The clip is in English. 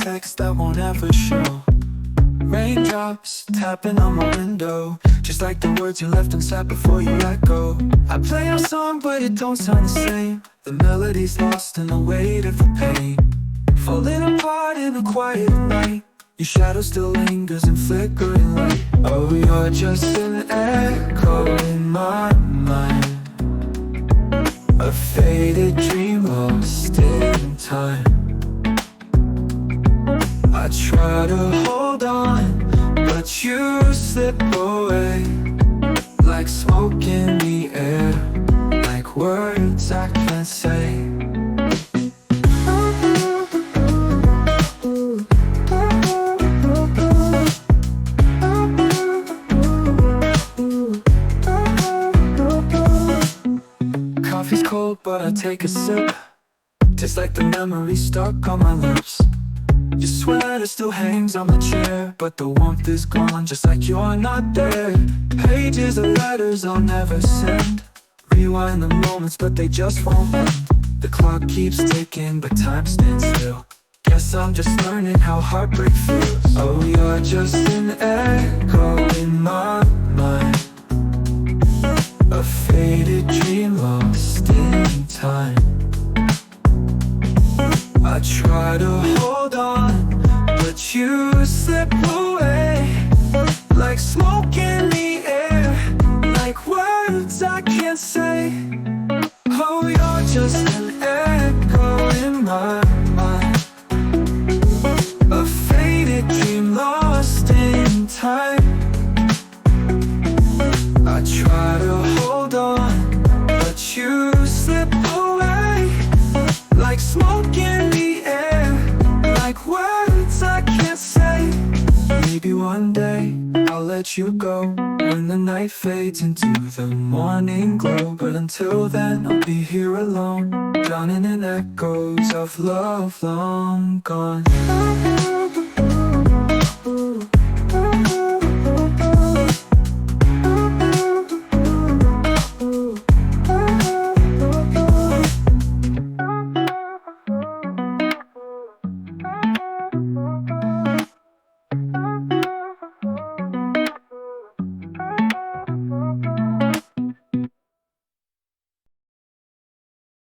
text that won't ever show. Raindrops tapping on my window, just like the words you left inside before you let go. I play our song but it don't sound the same. The melody's lost in the weight of the pain. Falling apart in a quiet night. Your shadow still lingers in flickering light. Oh, you're just an echo in my mind, a faded dream lost in time. I try to hold on, but you slip away, like smoke in the air, like words I can't say. Coffee's cold, but I take a sip. Tastes like the memory stuck on my lips. Your sweater still hangs on the chair, but the warmth is gone, just like you're not there. Pages of letters I'll never send. Rewind the moments, but they just won't end. The clock keeps ticking, but time stands still. Guess I'm just learning how heartbreak feels. Oh, you're just an echo in my mind, a faded dream lost in time. I try to hold on, but you slip away, like smoke in the air, like words I can't say. Oh, you're just an echo in my mind, a faded dream lost in time. I try to hold on, but you slip away, like smoke in the air, like words I can't say. Maybe one day I'll let you go, when the night fades into the morning glow. But until then I'll be here alone, drowning in echoes of love long gone.